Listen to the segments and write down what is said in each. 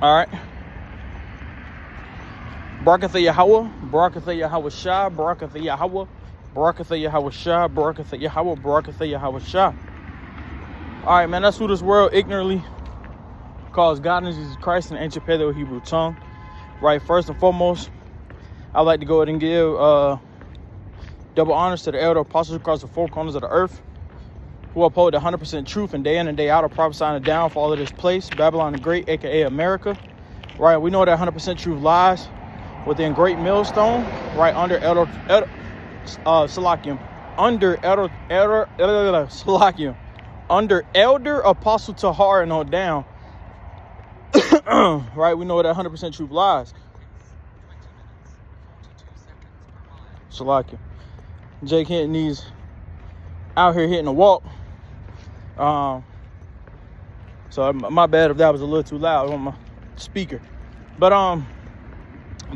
All right. Barakatha Yahweh, Barakatha Yahweh Shah, Barakatha Yahweh, Barakatha Yahweh Shah, Barakatha Yahweh, Barakatha Yahweh Shah. All right, man, that's who this world ignorantly calls God and Jesus Christ in the ancient Paleo-Hebrew tongue. Right, first and foremost, I'd like to go ahead and give double honors to the elder apostles across the four corners of the earth who uphold the 100% truth and day in and day out are prophesying the downfall of this place, Babylon the Great, aka America. Right, we know that 100% truth lies within Great Millstone, right under Elder Apostle Tahar and on down. Right, we know that 100% truth lies. Salakia. Jake Hinton, he's out here hitting a walk. So my bad if that was a little too loud on my speaker. But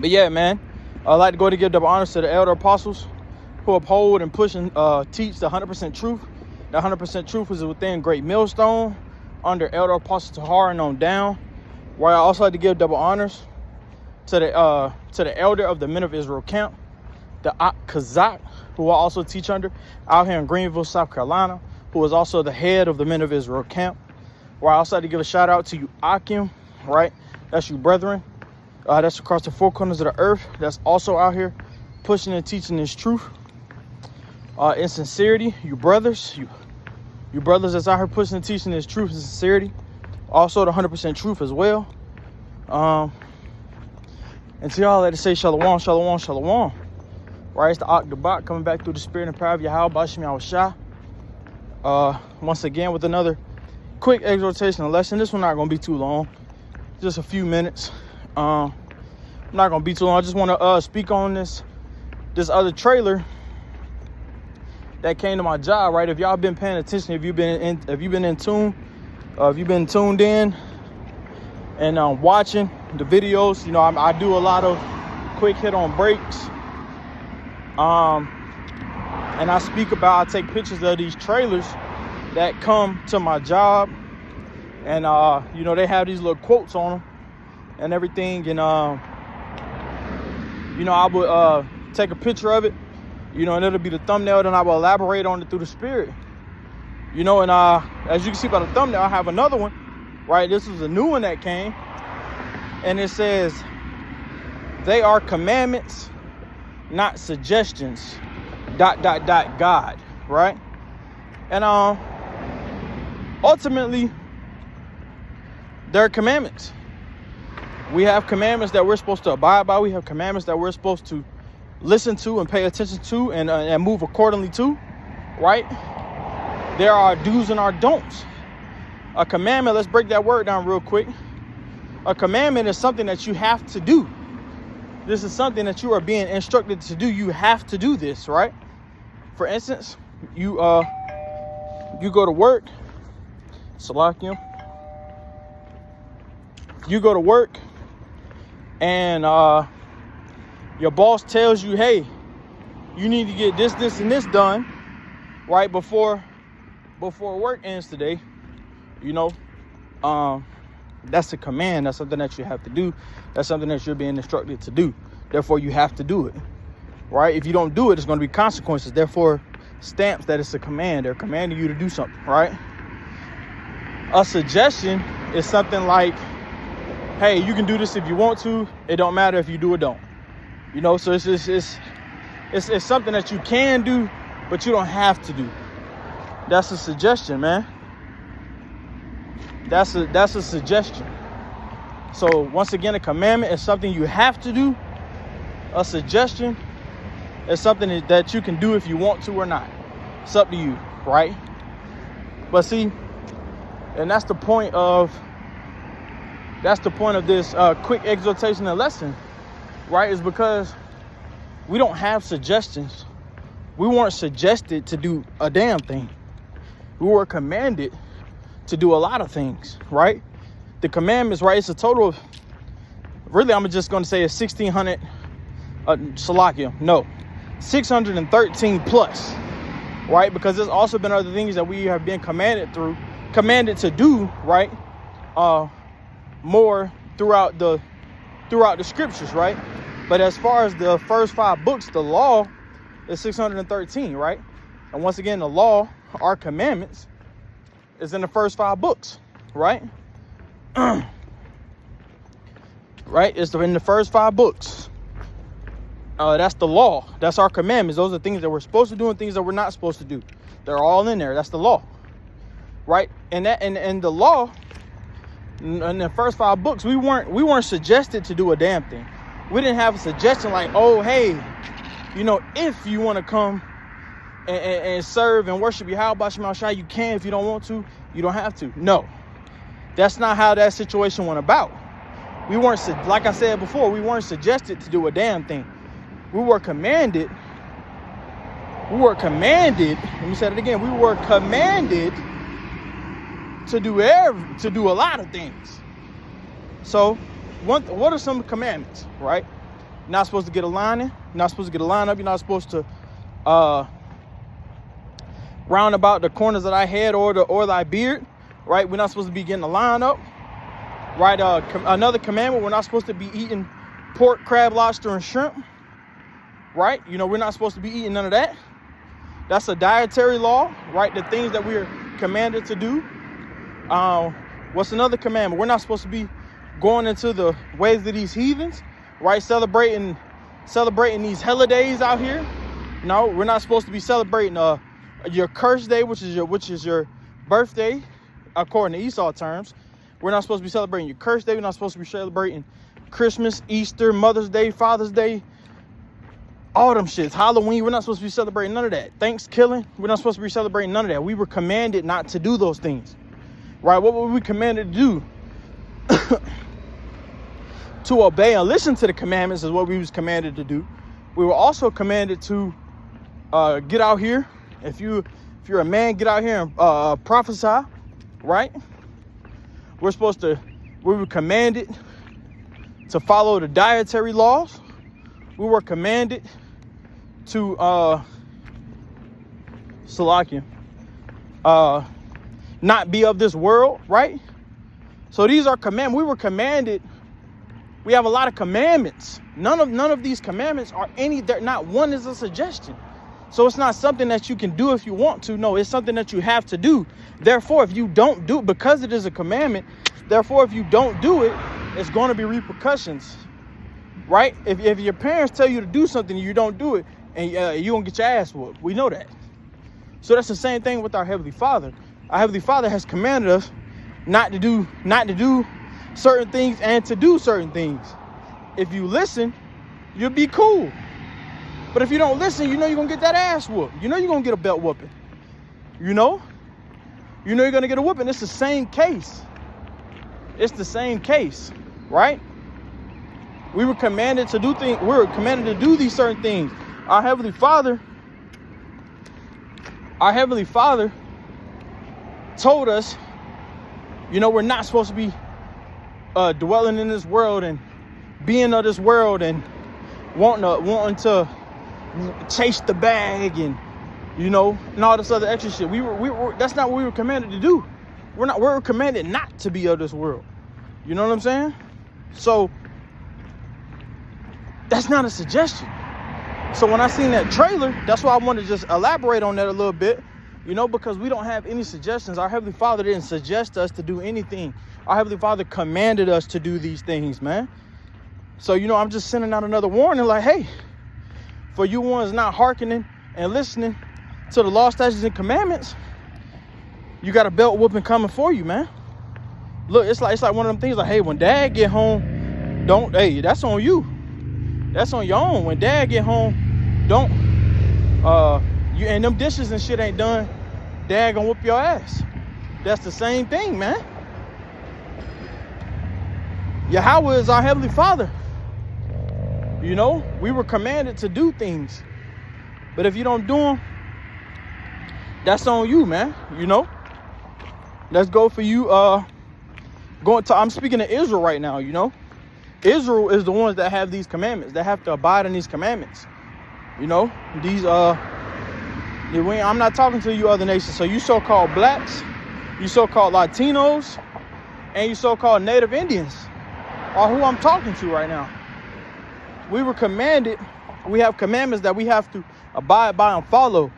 yeah, man, I'd like to go to give double honors to the elder apostles who uphold and push and teach the 100% truth. The 100% truth is within Great Millstone under Elder Apostle Tahar and on down. Where I also like to give double honors to the elder of the Men of Israel camp, the Kazak, who I also teach under out here in Greenville, South Carolina, who is also the head of the Men of Israel camp. Where I also like to give a shout out to you, Akim, right? That's you, brethren. That's across the four corners of the earth. That's also out here pushing and teaching this truth. In sincerity, you brothers that's out here pushing and teaching this truth in sincerity. Also the 100% truth as well. And to y'all, let us say shalom, shalom, shalom. Right, it's the Octobot coming back through the spirit and power of Yahweh Bashim Yahushua. Once again with another quick exhortation and lesson. This one not gonna be too long, just a few minutes. I'm not gonna be too long. I just want to speak on this other trailer that came to my job. Right, if y'all been paying attention, if you've been in tune, if you've been tuned in and watching the videos, you know I do a lot of quick hit on breaks. And I take pictures of these trailers that come to my job, and you know they have these little quotes on them and everything, and you know I would take a picture of it, you know, and it'll be the thumbnail, then I will elaborate on it through the spirit, you know. And as you can see by the thumbnail, I have another one, right? This is a new one that came, and it says, "They are commandments, not suggestions, ... God," right? And ultimately, they're commandments. We have commandments that we're supposed to abide by. We have commandments that we're supposed to listen to and pay attention to and move accordingly to, right? There are do's and our don'ts. A commandment, let's break that word down real quick. A commandment is something that you have to do. This is something that you are being instructed to do. You have to do this, right? For instance, you go to work, Salakim. You go to work and your boss tells you, hey, you need to get this, and this done, right, before work ends today. You know, that's a command. That's something that you have to do. That's something that you're being instructed to do. Therefore, you have to do it, right? If you don't do it, there's going to be consequences. Therefore, stamps that it's a command. They're commanding you to do something, right? A suggestion is something like, hey, you can do this if you want to. It don't matter if you do or don't. You know, so it's something that you can do, but you don't have to do. That's a suggestion, man. That's a suggestion. So once again, a commandment is something you have to do. A suggestion is something that you can do if you want to or not. It's up to you, right? But see, and that's the point of this quick exhortation and lesson, right? Is because we don't have suggestions. We weren't suggested to do a damn thing. We were commanded to do a lot of things, right? The commandments, right? It's a total of, really, I'm just going to say it's 1,600, 613 plus, right? Because there's also been other things that we have been commanded to do, right? More throughout the scriptures, right? But as far as the first 5 books, the law is 613, right? And once again, the law, our commandments, is in the first 5 books, right? Right? It's in the first 5 books. That's the law. That's our commandments. Those are things that we're supposed to do and things that we're not supposed to do. They're all in there. That's the law, right? And the law, in the first 5 books, we weren't suggested to do a damn thing. We didn't have a suggestion like, oh, hey, you know, if you want to come and serve and worship Yahweh Shema Shai, you can. If you don't want to, you don't have to. No, that's not how that situation went about. We weren't, like I said before, we weren't suggested to do a damn thing. We were commanded. Let me say it again. We were commanded to do a lot of things. So, what are some commandments, right? You're not supposed to get a line in. You're not supposed to get a line up. You're not supposed to round about the corners of thy head or thy beard, right? We're not supposed to be getting a line up, right? Another commandment: we're not supposed to be eating pork, crab, lobster, and shrimp, right? You know, we're not supposed to be eating none of that. That's a dietary law, right? The things that we're commanded to do. What's another commandment? We're not supposed to be going into the ways of these heathens, right? Celebrating these holidays out here. No, we're not supposed to be celebrating your cursed day, which is your birthday, according to Esau terms. We're not supposed to be celebrating your cursed day. We're not supposed to be celebrating Christmas, Easter, Mother's Day, Father's Day, all them shits. Halloween, we're not supposed to be celebrating none of that. Thanksgiving, we're not supposed to be celebrating none of that. We were commanded not to do those things, right? What were we commanded to do? To obey and listen to the commandments is what we was commanded to do. We were also commanded to get out here. If you're a man, get out here and prophesy, right? We were commanded to follow the dietary laws. We were commanded to not be of this world, right? So these are commandments. We were commanded. We have a lot of commandments. None of these commandments are not one is a suggestion. So it's not something that you can do if you want to. No, it's something that you have to do. Therefore, if you don't do, because it is a commandment, therefore, if you don't do it, it's going to be repercussions, right? If your parents tell you to do something and you don't do it, and you're going to get your ass whooped. We know that. So that's the same thing with our Heavenly Father. Our Heavenly Father has commanded us not to do certain things and to do certain things. If you listen, you'll be cool. But if you don't listen, you know you're going to get that ass whooped. You know you're going to get a belt whooping. You know you're going to get a whooping. It's the same case. It's the same case, right? We were commanded to do things. We were commanded to do these certain things. Our Heavenly Father told us, you know, we're not supposed to be dwelling in this world and being of this world and wanting to chase the bag and, you know, and all this other extra shit. That's not what we were commanded to do. We're commanded not to be of this world. You know what I'm saying? So that's not a suggestion. So when I seen that trailer, that's why I wanted to just elaborate on that a little bit, you know, because we don't have any suggestions. Our Heavenly Father didn't suggest us to do anything. Our Heavenly Father commanded us to do these things, man. So, you know, I'm just sending out another warning like, hey, for you ones not hearkening and listening to the law, statutes, and commandments, you got a belt whooping coming for you, man. Look, it's like one of them things like, hey, when Dad get home, that's on you. That's on your own. When Dad get home, and them dishes and shit ain't done, Dad gonna whoop your ass. That's the same thing, man. Yahweh is our Heavenly Father. You know, we were commanded to do things. But if you don't do them, that's on you, man. You know? Let's go for you. I'm speaking to Israel right now, you know? Israel is the ones that have these commandments. They have to abide in these commandments. You know? I'm not talking to you other nations. So you so-called blacks, you so-called Latinos, and you so-called Native Indians. are who I'm talking to right now. We were commanded, we have commandments that we have to abide by and follow.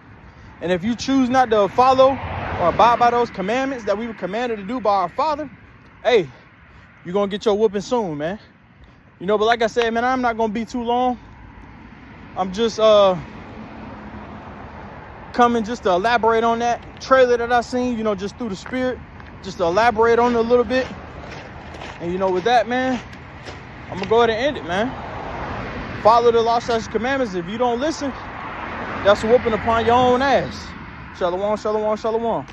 And if you choose not to follow or abide by those commandments that we were commanded to do by our Father, hey, you're going to get your whooping soon, man. You know, but like I said, man, I'm not going to be too long. I'm just coming just to elaborate on that trailer that I seen, you know, just through the spirit, just to elaborate on it a little bit. And, you know, with that, man, I'm going to go ahead and end it, man. Follow the law, statutes, commandments. If you don't listen, that's whooping upon your own ass. Shalom, shalom, shalom.